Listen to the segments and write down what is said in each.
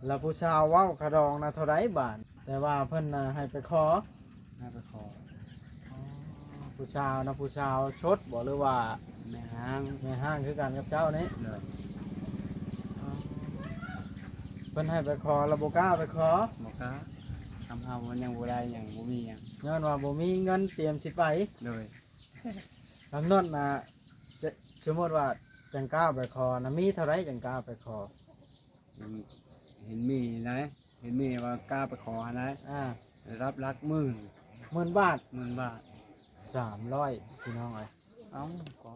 แล้วผู้ชาวเว้าขะดองนะเท่าไรบาทแต่ว่าเพิ่นน่ะให้ไปขอ ให้ไปขอ อ๋อผู้ชาวนะผู้ชาวชดบ่หรือว่า แม่ห้าง ในห้างคือกันกับเจ้านี้ เลย อ๋อเพิ่นให้ไปขอแล้วบ่กล้าไปขอ บอกก็ทำเอามันยังบ่ได้ยังบ่มีหยัง ย้อนว่าบ่มีเงินเตรียมสิไป เลย กำหนดน่ะจะสมมุติว่าจังกล้าไปขอนะมีเท่าไรจังกล้าไปขอ เห็นมีนะเห็นมีว่ากล้าไปขอนะ รับรัก10,000 10,000 บาท 10,000 บาท 300พี่น้องเอ้ย เอ้าก็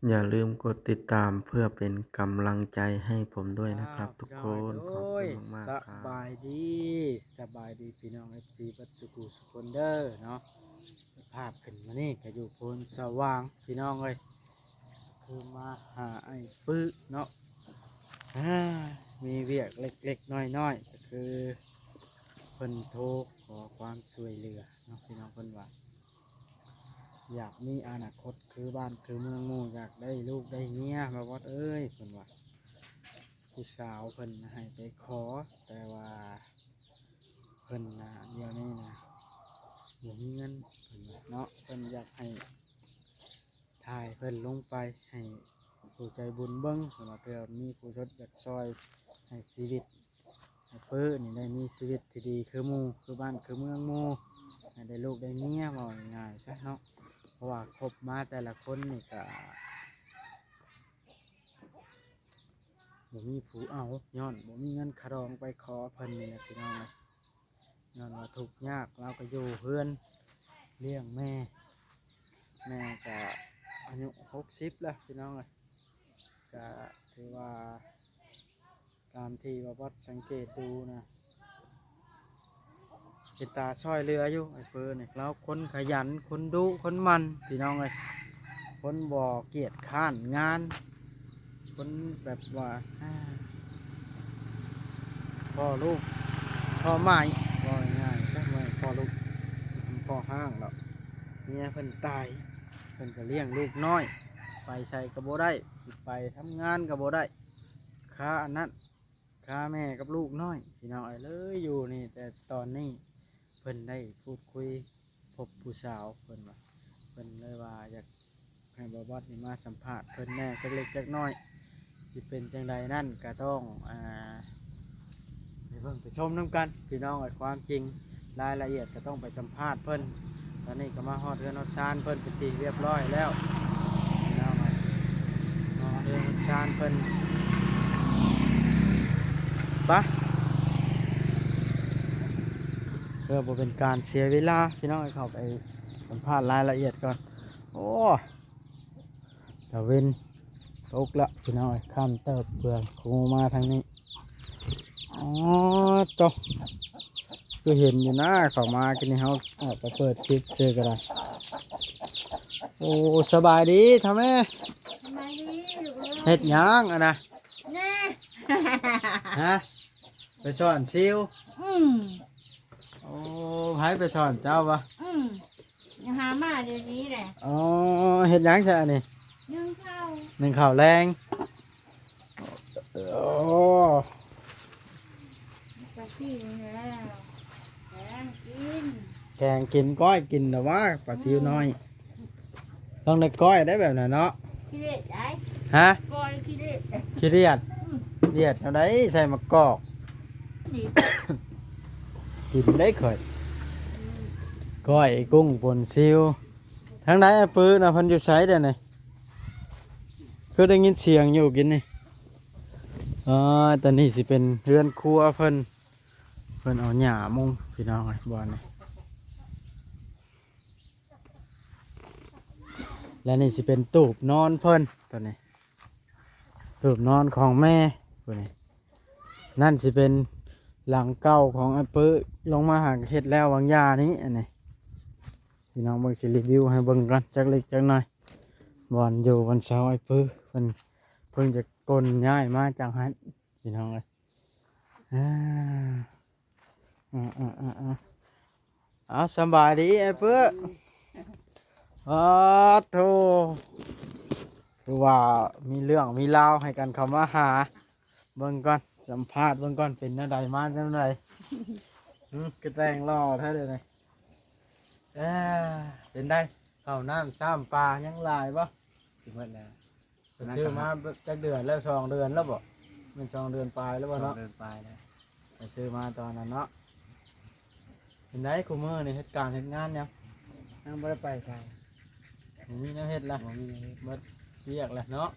อย่าลืมกดติดตามเพื่อเป็นกำลังใจให้ผมด้วยนะครับ ทุกคนขอบคุณมากๆครับ สบายดีพี่น้อง FC บัดสุขุสุคนเด้อเนาะภาพขึ้นมานี่ก็อยู่โพนสว่างพี่น้องเอ้ยคือมาหาไอ้ปึ๊กเนาะมีเวียกเล็กๆน้อยๆก็คือเพิ่นโทรขอความช่วยเหลือเนาะพี่น้องเพิ่นว่าอยากมีอนาคตคือบ้านคือเมืองหมู่อยากได้ลูกได้เมียมาวัดเอ้ยเพิ่นว่าผู้สาวเพิ่นให้ไปขอแต่ว่าเพิ่นนะเดี๋ยวนี้นะบ่มีเงินเพิ่นว่าเนาะเพิ่นอยากให้ถ่ายเพิ่นลงไปให้ผู้ใจบุญเบิ่งเพิ่นว่าเพื่อมีผู้ชดอยากซอยให้ชีวิตให้เพิ่นนี่ได้มีชีวิตที่ดีคือหมู่คือบ้านคือเมืองหมู่ให้ได้ลูกได้เมียว่าง่ายๆซะเนาะเพราะว่าคบมาแต่ละคนนี่ก็บ่มีผู้เอาย้อนบ่มีเงินคารองไปขอเพิ่นนี่แหละพี่น้องนะย้อนว่าทุกข์ยากเราก็อยู่เพื่อนเลี้ยงแม่ก็อายุ60แล้วพี่น้องก็ถือว่าตามที่วัดสังเกตดูนะเป็นตาช่อยเรืออยู่ไอ้เพิ่นนี่เราคนขยันคนดุคนมันพี่น้องคนบ่เกียจข้านงานคนแบบว่าพ่อลูกพ่อไม้ก็ง่ายๆก็ไม่พ่อลูกพ่อห้างหรอกเมียเพิ่นตายเพิ่นก็เลี้ยงลูกน้อยไปใช้ก็บ่ได้ไปทำงานก็บ่ได้ค่าอันนั้นค่าแม่กับลูกน้อยพี่น้องเลยอยู่นี่แต่ตอนนี้เพิ่นได้พูดคุยพบผู้สาวเพิ่นว่าเพิ่นเลยว่าอยากให้บอบอสนี่มาสัมภาษณ์เพิ่นแน่จักเล็กจักน้อยสิเป็นจังใดนั่นก็ต้องไปเบิ่งไปชมน้ำกันพี่น้องความจริงรายละเอียดก็ต้องไปสัมภาษณ์เพิ่นตอนนี้ก็มาฮอดเรือนฮอดชานเพิ่นเป็นที่เรียบร้อยแล้วพี่น้องมาฮอดเรือนฮอดชานเพิ่นปะเพื่อบ่เป็นการเสียเวลาพี่น้องเข้าไปสัมภาษณ์รายละเอียดก่อนโอ้ตะเวนตกละพี่น้องข้ามเติบเปลืองคงมาทางนี้อ๋อจบคือเห็นอยู่นะเขามากินนี่เขาออกไปเปิดคลิปเจอกันได้โอ้สบายดีทำไมเฮ็ดหยังอะนะ แน่ ฮะไปสอนซิว อืม โอ้ไผไปสอนเจ้าปะ อย่าหามาเดี๋ยวนี้แหละ อ๋อเฮ็ดหยังใช่อันนี้ นึ่งข้าว หนึ่งข่าวแรงโอ้ ปลาซิวแล้วแล้วกิน แกงกินก้อยกินแต่ว่าปลาซิวน้อยต้องได้ก้อยได้แบบนั้นเนาะ ขี้เล็ดไอ้ ฮะ กอยขี้เล็ด ขี้เดียดเดียดเอาได้ใส่มะกอก นี่ กินได้เคยก้อยกุ้งปนซิวทั้งไหนไอ้ปื้อนะเพันอยู่ใช้เดี๋ยวนี้คือได้ยินเสียงอยู่กินนี่อ๋อตอนนี้สิเป็นเรือนครัวเพิ่นเอาหญ้ามุงพี่น้องไอ้บ้านนี่และนี่สิเป็นตูบนอนเพิ่นตอนนี้ตูบนอนของแม่เพิ่นนี่นั่นสิเป็นหลังเก่าของไอ้ปื้อลงมาหาเห็ดแล้ววางยานี้อันนี้พี่น้องเบิ่งสิรีวิวให้เบิ่งกันจักเล็กจักน้อยบ่อนอยู่วันเสาร์ไอ้ปื้อเพิ่งจะกลนย้ายมาจากฮั่นพี่น้องเอ้ยเอาสบายดีไอ้ปื้อโธ่ คือว่ามีเรื่องมีราวให้กันเข้ามาหาเบิ่งก่อนสัมภาษณ์เบิ่งก่อนเป็นจังไดมาจังได กระแตงรอแท้เด้อนี่เป็นได้ข้าวน้ำซ้ำปลายังหลายบ่ สิเบิดแล้ว ไปซื้อมาจักเดือนแล้ว2 เดือนแล้วบ่มัน2 เดือนปลายแล้วบ่เนาะ เดินไปแล้ว ไปซื้อมาตอนนั้นเนาะเป็นได้คุมื้อนี่เฮ็ดการเฮ็ดงานยัง ยังบ่ได้ไปใช่ บ่มีแนวเฮ็ดละ บ่มีเลย เบิดเรียกแหละเนาะ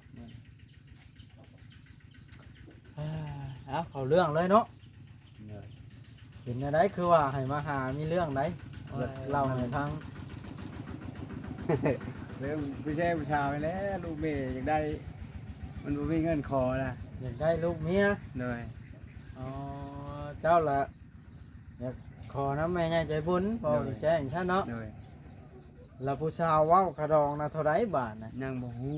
เอาเข้าเรื่องเลยเนาะ เหนื่อย เป็นจังไดคือว่าให้มาหามีเรื่องใดเล่าให้ฟัง เรื่องผู้ชายผู้ชายไปแล้วลูกเมย์อยากได้ มันบ่มีเงินขอละ อยากได้ลูกเมีย เหนื่อย อ๋อเจ้าละอยากขอน้ำแม่ใหญ่ใจบุญบอกได้แจ้งท่านเนาะ เหนื่อย แล้วผู้สาวเว้าขะดองนะเท่าไรบาทนะ ยังบ่ฮู้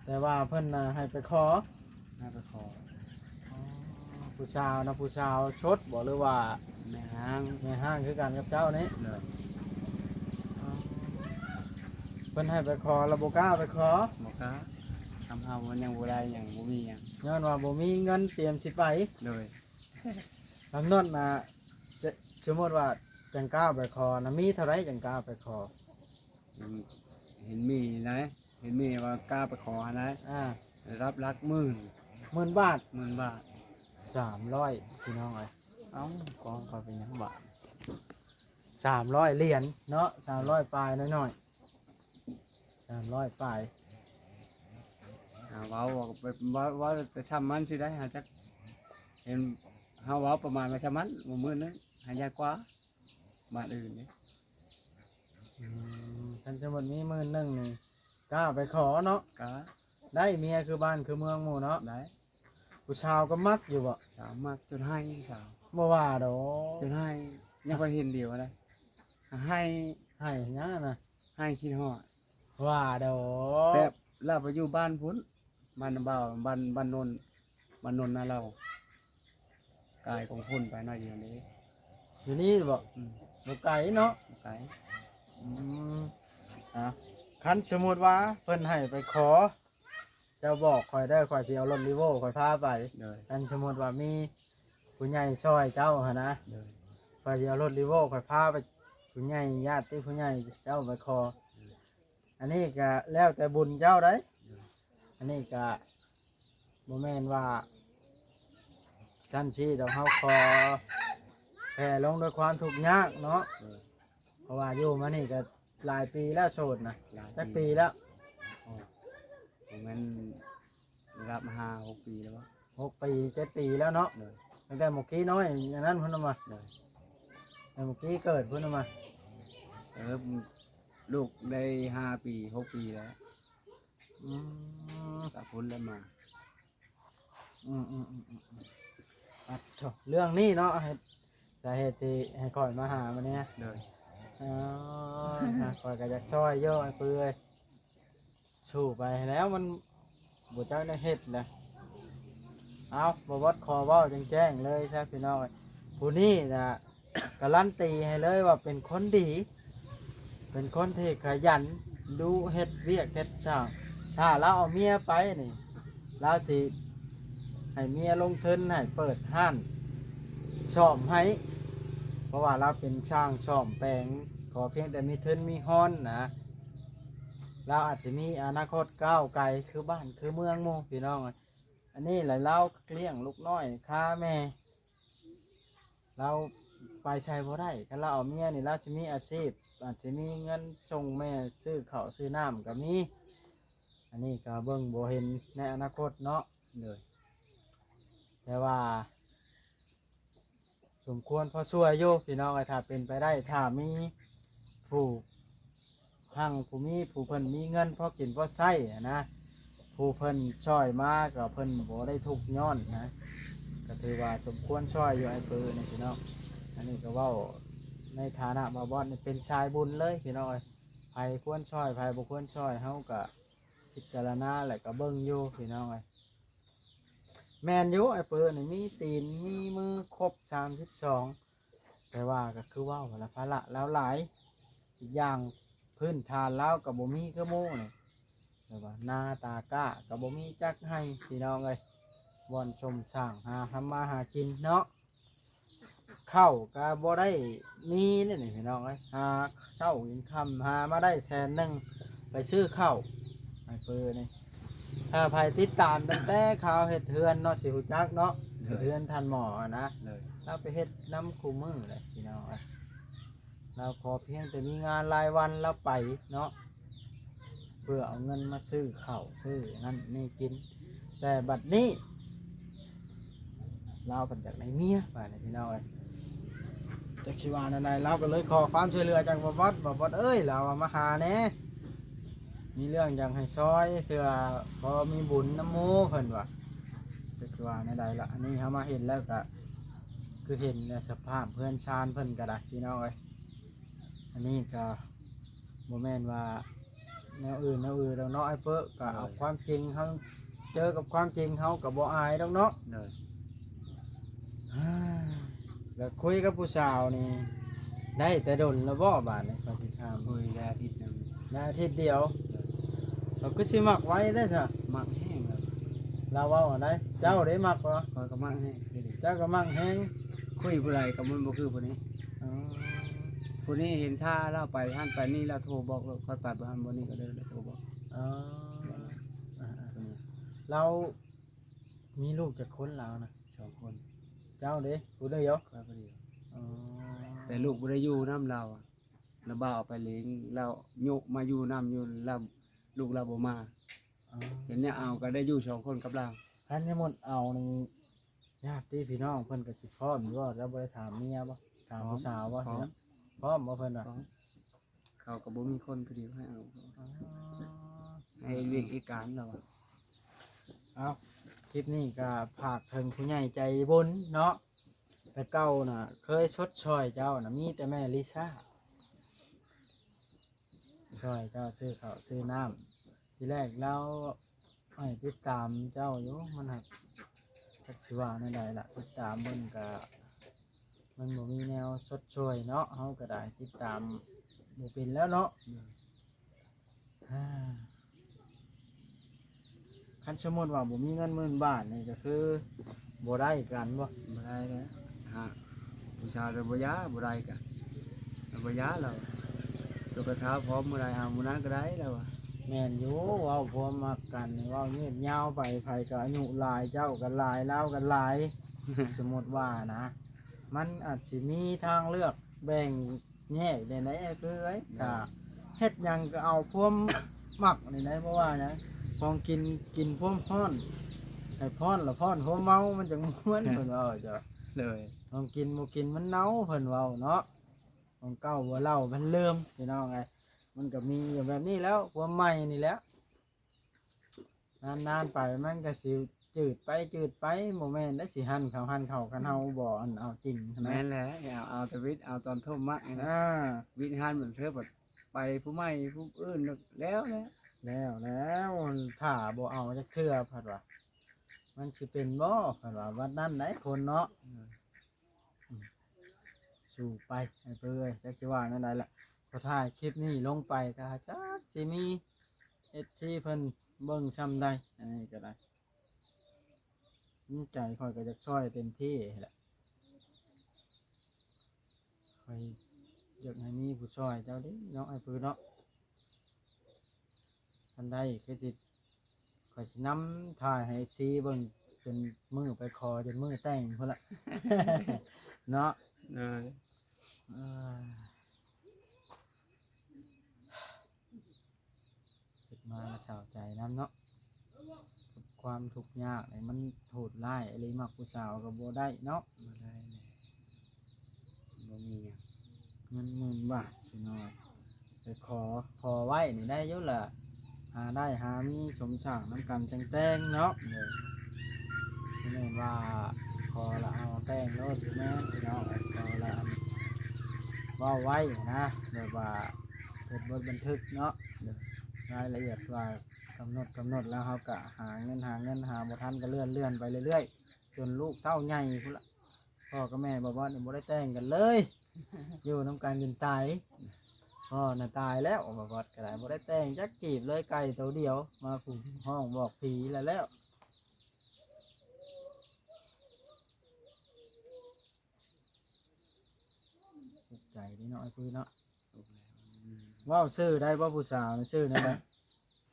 แต่ว่าเพิ่นน่ะให้ไปขอ น่าไปขอ ผู้สาวนะผู้สาวชดบอกหรือว่า แม่ห้าง แม่ห้างคือกันกับเจ้านี้ เหนื่อย เพิ่นให้ไปขอระบบกล้าไปขอ บ่กล้าทำเฮามันยังบ่ได้หยังบ่มีหยัง ย้อนว่าบ่มีเงินเตรียมสิไป เหนื่อย กำหนดน่ะจะสมมติว่าจังกล้าไปขอนะมีเท่าไรจังกล้าไปขอ เห็นมีนะเห็นมีว่ากล้าไปขอนะ รับรัก10,000 บาท 10,000 บาท 300พี่น้องเอ้ยเอ้ากองเขาเป็นหยังบาท300 เหรียญเนาะ300ปลายน้อยๆ300ปลาย เว้าบอกไปว่าแต่ช้ำมันสิได้หาจักเห็นเฮาเว้าประมาณว่าช้ำมันบ่มื้อนึงหายากกว่าบ้านอื่นนี่ ท่านสมมุติมี10,000นี่กล้าไปขอเนาะ ก็ ได้เมียคือบ้านคือเมืองหมู่เนาะ ได้ ผู้ชาวก็มักอยู่บ่ สาวมากจนให้สาว บ่ว่าดอก จนให้ยังไปเห็นเดียวอะไรให้ ให้หยังน่ะ ให้คิดฮอด ว่าดอก แต่เราไปอยู่บ้านพุ่นบ้านบ่าวบ้านนนท์นะเรากายของพุ่นไปหน่อยเดียวนี้ อยู่นี่บ่ อืม บ่ไกลเนาะ กาย อืมคันสมมุติว่าเพิ่นให้ไปขอเจ้าบอกข่อยได้ข่อยสิเอารถลีโวข่อยพาไป เลย คันสมมุติว่ามีผู้ใหญ่ซอยเจ้าหั่นนะ เลย ข่อยสิเอารถลีโวข่อยพาไปผู้ใหญ่ญาติผู้ใหญ่เจ้าไปขออันนี้ก็แล้วแต่บุญเจ้าได้อันนี้ก็บ่แม่นว่าชั้นชี้ต้องเฮาขอแผ่ลงด้วยความทุกข์ยากเนาะ เลย เพราะว่าอยู่มานี่ก็หลายปีแล้วโสดนะ หลาย สักปีแล้ว ผมมันรับมา5-6 ปีแล้ววะ 6 ปี7 ปีแล้วเนาะ เลย ตั้งแต่เมื่อกี้น้อยอย่างนั้นเพิ่นเอามา เลย แต่เมื่อกี้เกิดเพิ่นเอามา ลูกได้5-6 ปีแล้ว อืม กับพุ่นแล้วมา อ่ะโถ่เรื่องนี้เนาะสาเหตุที่ให้ก่อยมาหามันเนี่ย เลย อ๋อก่อยก็อยากซอยเยอะไอ้เปื่อยสู้ไปแล้วมันบ่จักได้เฮ็ดแหละเอาบ่วัดคอเว้าแจ้งๆเลยซะพี่น้องผู้นี้น่ะ การันตีให้เลยว่าเป็นคนดี เป็นคนที่ขยันดูเฮ็ดเวียกเฮ็ดช่างถ้าเราเอาเมียไปนี่เราสิให้เมียลงทุนให้เปิดห้านซ่อมให้เพราะว่าเราเป็นช่างซ่อมแปลงขอเพียงแต่มีทุนมีฮ้อนนะเราอาจจะมีอนาคตก้าวไกลคือบ้านคือเมืองหมู่พี่น้องอันนี้แหละเราเลี้ยงลูกน้อยค่าแม่เราไปใช้บ่ได้ถ้าเราเอาเมียนี่เราจะมีอาชีพอาจจะมีเงินส่งแม่ซื้อข้าวซื้อน้ำก็มีอันนี้ก็เบิ่งบ่เห็นในอนาคตเนาะ เลย แต่ว่าสมควรพอช่วยอยู่พี่น้องถ้าเป็นไปได้ถ้ามีผู้หั่งผู้มีผู้เพิ่นมีเงินพอกินพอใช้อะนะผู้เพิ่นช่วยมาก็เพิ่นบ่ได้ทุกข์ย้อนนะก็ถือว่าสมควรช่วยอยู่ไอ้ปือนี่พี่น้องอันนี้ก็เว้าในฐานะบ่าวบอสนี่เป็นชายบุญเลยพี่น้องไผควรช่วยไผบ่ควรช่วยเฮาก็พิจารณาแล้วก็เบิ่งอยู่พี่น้องแมนอยู่ไอ้เปิดนี่มีตีนมีมือครบ32แต่ว่าก็คือว่าละภาระแล้วหลายอีกอย่างพื้นฐานแล้วกับบ่มีคือหมู่นี่ แต่ว่าหน้าตาก้าก็บ่มีจักให้พี่น้องเอ้ยบ่อนชมสร้างหาทำมาหากินเนาะข้าวก็บ่ได้มีนี่พี่น้องเอ้ยหาเช้ากินค่ำหามาได้100,000ไปซื้อข้าวให้เพิ่นนี่ถ้าใครติดตามตั้งแต่ข่าวเฮ็ดเฮือนเนาะสิฮู้จักเนาะเฮ็ดเฮือนทันหมอนะ เลย เราไปเฮ็ดน้ำคู่มือเลยพี่น้องเอ้ยเราขอเพียงแต่มีงานรายวันเราไปเนาะเพื่อเอาเงินมาซื้อข้าวซื้อนั่นนี่กิน แต่บัดนี้เราเป็นจากในเมียไปนะพี่น้องเอ้ยจากชีวาในเราก็เลยขอความช่วยเหลือจากบวชเอ้ยเรามาหาแหน่มีเรื่องอย่างให้ซอยเถื่อพอมีบุญน้ำหมูเพิ่นว่ะจากชีวาในใดละอันนี้เขามาเห็นแล้วก็คือเห็นในสภาพเพื่อนชานเพิ่นก็ได้พี่น้องเอ้ยอันนี้ก็โมเมนว่าแนวอื่นเราเนาะไอ้เปิ้ลก็เอาความจริงเขาเจอกับความจริงเขากับบ่อายดอกเนาะ เลย แล้วคุยกับผู้สาวนี่ได้แต่ดนแล้วบ่บาดนี่เขาสิถาม คุยได้อาทิตย์หนึง ได้อาทิตย์เดียวเราก็สิมักไว้ได้ซะ มักแห้งเลย เราเว้าอันใดเจ้าได้มักบ่ คอยก็มักแห้งคือดิ เจ้าก็มักแฮง คุยผู้ใดก็มันบ่คือผู้นี้ อ๋อ ผู้นี้เห็นท่าเราไปหันไปนี่เราโทรบอกเราคอยปัดบ่หันบ่นี่ก็เลยโทรบอก อ๋อคนนี้ เรามีลูกจากคนเรานะ 2 คน เจ้าเด้ผู้เดียว คอยพอดี อ๋อ แต่ลูกบ่ได้อยู่น้ำเราอะเราบ่าวไปเลี้ยงเราโยกมาอยู่น้ำอยู่เราลูกเราบ่มา อ๋อ เห็นเนี่ยเอาก็ได้อยู่2 คนกับเรา อันนี้หมดเอานี่ญาติพี่น้องเพิ่นก็สิพร้อมอยู่บ่แล้วบ่ได้ถามเมียบ่ถามผู้สาวบ่ พร้อม เนี่ยพร้อมบ่เพิ่นน่ะ เขาก็บ่มีคนพอดีให้เอา อ๋อ ให้เรียกอีการเราอะ เอาคลิปนี้ก็ฝากถึงผู้ใหญ่ใจบุญเนาะแต่เก่าน่ะ เคยชดช่อยเจ้าน่ะมีแต่แม่ลิซ่าช่วยเจ้าซื้อข้าวซื้อน้ำทีแรกเราให้ติดตามเจ้าอยู่มันหักจักสิว่าในใดล่ะติดตามเบิ่งก็มันบ่มีแนวชดช่วยเนาะเฮาก็ได้ติดตามบ่เป็นแล้วเนาะ อ่าคันสมมุติว่าบ่มีเงิน10,000 บาทนี่ก็คือบ่ได้กันบ่ บ่ได้แล้วฮะผู้ชายเราบ่ยาบ่ได้กันเราบ่ยาเราตัวกระเท้าพร้อมมื้อใดเอามื้อนั้นก็ได้แล้วอะ แม่นอยู่เว้าพร้อมมักกันนี่เว้ายืดยาวไปไผก็อายุหลายเจ้าก็หลายลาวก็หลาย สมมุติว่านะ มันอาจสิมีทางเลือกแบ่งแยกได้ไหนคือไอ้ถ้าเฮ็ดหยังก็เอาพวมมักนี่ไหนเพราะว่าหยังของกินพวมพร้อนให้พร้อนละพร้อนพวมเมามันจังม่วนเพิ่นว่าจ้ะ เลย ของกินบ่กินมันเน่าเพิ่นเว้าเนาะของเก่าบ่เล่ามันเริ่มพี่น้องไงมันก็มีอยู่แบบนี้แล้วความใหม่นี่แหละนานๆไปมันก็สิจืดไปบ่แม่นได้สิหั่นข้าวกันเฮาบ่อันเอาจริงนะ แม่นแหละเอาแต่วิทย์เอาตอนทุ่มมักนี่นะ อ่า วิทย์หันเหมือนเธอแบบไปผู้ใหม่ผู้อื่นแล้วแหละ แล้วถ้าบ่เอาจักเทื่อเพิ่นว่ามันสิเป็นบ่เพิ่นว่าวัดนั้นไหนคนเนาะสู่ไปให้เพิ่นจักสิว่านั่นใดล่ะพอถ่ายคลิปนี้ลงไปก็จักสิมี FC เพิ่นเบิ่งซ้ำใดอันนี้ก็ได้ใจค่อยก็จะช่วยเต็มที่แหละค่อยอยากให้มีผู้ช่วยเจ้าเดิเนาะไอ้ปืนเนาะทันใดคือสิค่อยสินำถ่ายให้ FC เบิ่งจนมือไปคอจนมือแต่งพุ่นละ เนาะ เลย อ่าเฮ็ดมาแล้วเศร้าใจน้ำเนาะความทุกข์ยากนี่มันโหดร้ายอะไรมักผู้สาวก็บ่ได้เนาะ มาได้เลยบ่มีหยัง เงิน10,000 บาทพี่น้อยไปขอไว้นี่ได้อยู่ล่ะหาได้หามีสมสั่งน้ำกันจังแต่งเนาะ เลย บ่แม่นว่าขอละเอาแต่งโลดแม่นพี่น้องขอละอันเว้าไว้นะแบบว่าเฮ็ดบทบันทึกเนาะรายละเอียดว่ากำหนดแล้วเขาก็หาเงินหาบ่ทันก็เลื่อนไปเรื่อยๆจนลูกเต้าใหญ่พุ่นละพ่อกับแม่บอกว่าบ่ได้แต่งกันเลย อยู่น้ำกันจนตาย พ่อน่ะตายแล้วบ่บอดก็ได้บ่ได้แต่งจักกีบเลยไก่ตัวเดียวมาผูกห้องบอกผีแล้วถูกใจนี่เนาะไอ้ปุ้ยเนาะว้าวชื่อได้บ่ผู้สาวนี่ชื่อนั่นแหละ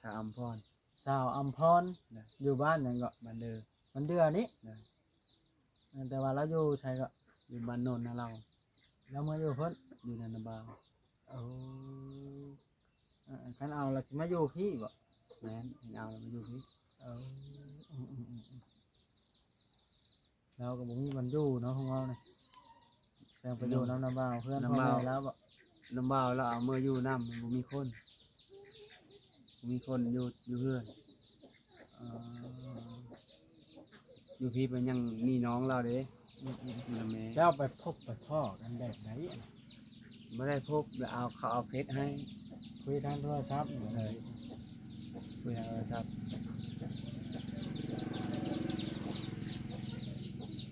สามพร สาวอัมพร นะ อยู่บ้านหยังก็ บ้านเด้อ มันเดือนนี้ นะ แต่ว่าเราอยู่ใช่ก็ อยู่บ้านโนนนะเรา เรามาอยู่เพิ่น อยู่นันนาบาว เอาคันเอาเราสิมาอยู่พี่บ่ แม่นเห็นเอาแล้วมาอยู่พี่ เอาเราก็บ่มีวันอยู่เนาะของเราเนี่ยแต่ไปอยู่น้ำบ่าวเพื่อนพ่อแม่แล้วบ่ น้ำบาวแล้วเอาเมื่ออยู่น้ำบ่มีคนบ่มีคนอยู่เพื่อน เอ่อ อยู่พี่มันยังมีน้องเราเด้อยู่นำแม่ แล้วไปพบไปพ่อกันแบบไหน ไม่ได้พบแล้วเอาเขาเอาเพชรให้ คุยทางโทรศัพท์อยู่เลย คุยทางโทรศัพท์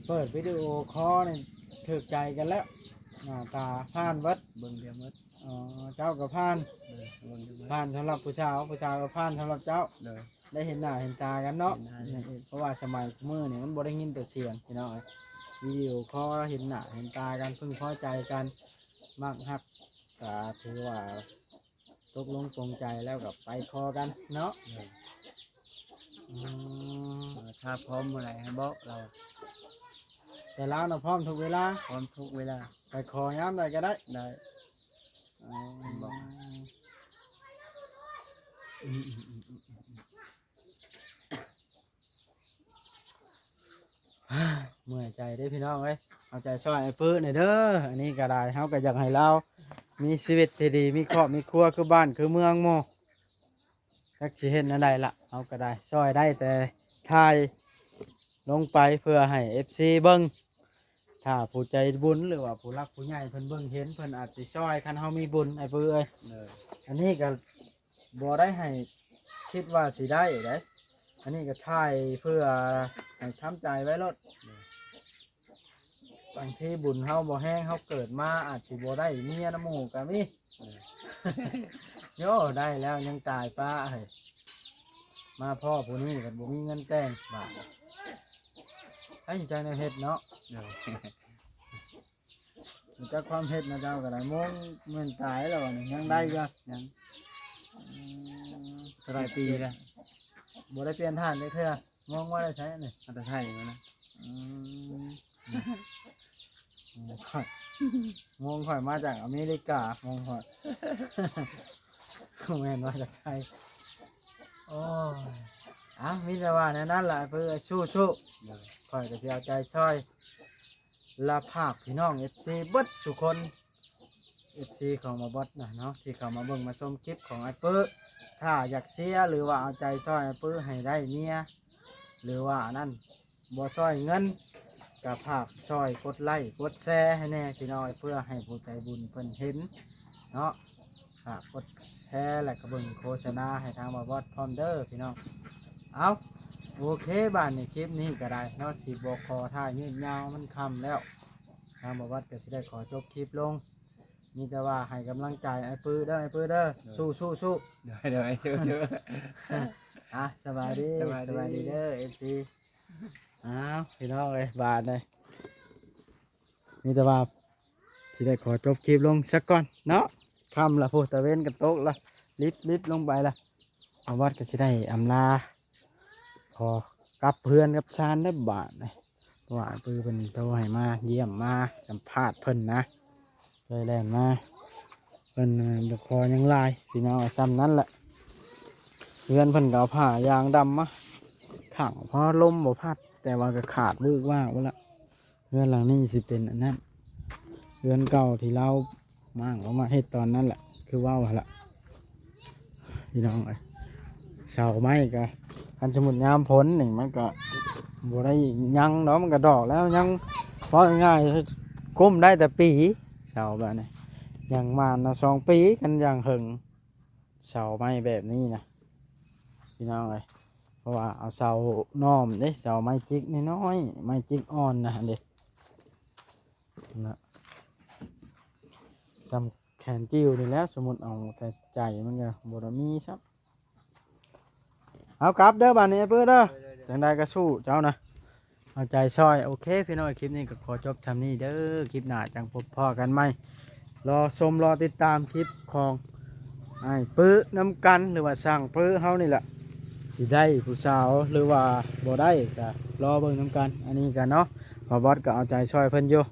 เปิดวิดีโอคอลนี่ถูกใจกันแล้วหน้าตาผ่านวัด เบิ่งเดียวหมด เจ้ากับผ่าน เลยเบิ่งเดียวหมด ผ่านสำหรับผู้ชายผู้ชายก็ผ่านสำหรับเจ้า เลย ได้เห็นหน้าเห็นตากันเนาะ เห็นหน้าเห็นตา เพราะว่าสมัยมือเนี่ยมันบ่ได้ยินแต่เสียงพี่น้องวิดีโอคอลเห็นหน้าเห็นตากันพึ่งพอใจกันมากฮักก็ถือว่าตกลงปรงใจแล้วกับไปคอกันเนาะ เลย อืม ถ้าพร้อมเมื่อไหร่ให้บอกเรา แต่เราน่ะพร้อมทุกเวลา พร้อมทุกเวลา ไปขอย้ำได้ก็ได้ ได้ บอก เมื่อยใจได้อพี่น้องเอ้ยเอาใจช่วยไอ้ปื้อหน่อยเด้ออันนี้ก็ได้เฮาก็อยากให้เรามีชีวิตที่ดีมีครอบมีครัวคือบ้านคือเมืองโมจักสิเห็นอะไรล่ะเฮาก็ได้ช่วยได้แต่ถ่ายลงไปเพื่อให้ FC เบิ่งถ้าผู้ใจบุญหรือว่าผู้รักผู้ใหญ่เพิ่นเบิ่งเห็นเพิ่นอาจสิช่วยคันเฮามีบุญไอ้ปื้อเอ้ย เลย อันนี้ก็บ่ได้ให้คิดว่าสิได้เด้อันนี้ก็ถ่ายเพื่อให้ทำใจไว้รถบางทีบุญเฮาบ่แห้งเฮาเกิดมาอาจสิบ่ได้เมียน้ำหมู่ก็มี โยได้แล้วยังตายป้าเฮ้ยมาพ่อผู้นี้ก็บ่มีเงินแต่งบาทให้ใจในเฮ็ดเนาะ เลย มันจักความเฮ็ดนะเจ้าก็ได้มงเงินตายแล้วนี่ยังได้อยู่ ยัง อืม เท่าไหรปีแล้ว บ่ได้เปลี่ยนท่านเลยเทื่อมองว่าได้ใช้นี่ อันตรายอยู่นะ ข่อยมงข่อยมาจากอเมริกามงข่อย แม่นมาจากไทยโอ้ยมีแต่ว่าในนั้นแหละเพื่อสู้ เลย ข่อยก็จะเอาใจช่วยลาภาคพี่น้องเอฟซีเบิดสุคนเอฟซีของมาบดนะเนาะที่เขามาเบิ่งมาชมคลิปของไอ้ปื้อถ้าอยากเสียหรือว่าเอาใจช่วยไอ้ปื้อให้ได้เมียหรือว่านั่นบ่ช่วยเงินกับภาคช่วยกดไลค์กดแชร์ให้แน่พี่น้องเพื่อให้ผู้ใจบุญเพิ่นเห็นเนาะฝากกดแชร์และก็เบิ่งโฆษณาให้ทางมาบดพร้อมเด้อพี่น้องเอาโอเคบ้านในคลิปนี้ก็ได้เนาะสิบอกขอท่ายืดยาวมันคำแล้วทางมาบดก็สิได้ขอจบคลิปลงมีแต่ว่าให้กำลังใจไอ้ปื้อเด้อไอ้ปื้อเด้อสู้สู้สู้ เดี๋ยวเดี๋ยวเชื่อเชื่อ สบายดี สบายดี เด้อเอฟซีอ้าวพี่น้องเลยบาทเลยมีแต่ว่าสิได้ขอจบคลิปลงสักก่อนเนาะคำละพูดตะเวนกันโต๊ะละลิดลงไปละเอาวัดก็สิได้อำลาขอกลับเพื่อนกับชานได้บาทเลยเพราะว่าไอ้ปื้อเป็นโทรให้มาเยี่ยมมาสัมภาษณ์เพิ่นนะเลยแล่นมาเพิ่นบกคอยังลายพี่น้องซ้ำนั้นแหละเพื่อนเพิ่นก็เอาผ้ายางดำมาขังเพราะลมบ่พัดแต่ว่าก็ขาดวืกว่างไปละเพื่อนหลังนี้สิเป็นอันนั้นเพื่อนเก่าที่เรามั่งเอามาเฮ็ดตอนนั้นแหละคือว่าวหั่นละพี่น้องเอ้ยเสาไม้ก็คันสมุดยามพ้นนี่มันก็บ่ได้ยังเนาะมันก็ดอกแล้วยังเพราะง่ายๆก้มได้แต่ปีเสาแบบนี้ยังมาเนาะ2 ปีกันอย่างหึงเสาไม้แบบนี้นะพี่น้องเอ้ยเพราะว่าเอาเสาน้อมเด้เสาไม้จิกน้อยๆไม้จิกอ่อนนะเด็นะ แขนกิ้วนี่แหล้วสมมุติเอาแต่ใจมันก็บ่ได้มีซับเอากลับเด้อบัดนี้เพิ่นเด้อจังใดก็สู้เจ้านะเอาใจซอยโอเคพี่น้องคลิปนี้ก็ขอจบชำนี้เด้อคลิปหน้าจังพบพ่อกันใหม่รอชมรอติดตามคลิปของไอ้ปื้อน้ำกันหรือว่าสร้างปื้อเฮานี่แหละสิได้ผู้สาวหรือว่าบ่ได้ก็รอเบิ่งน้ำกันอันนี้กันเนาะบอบอสก็เอาใจซอยเพิ่นอยู่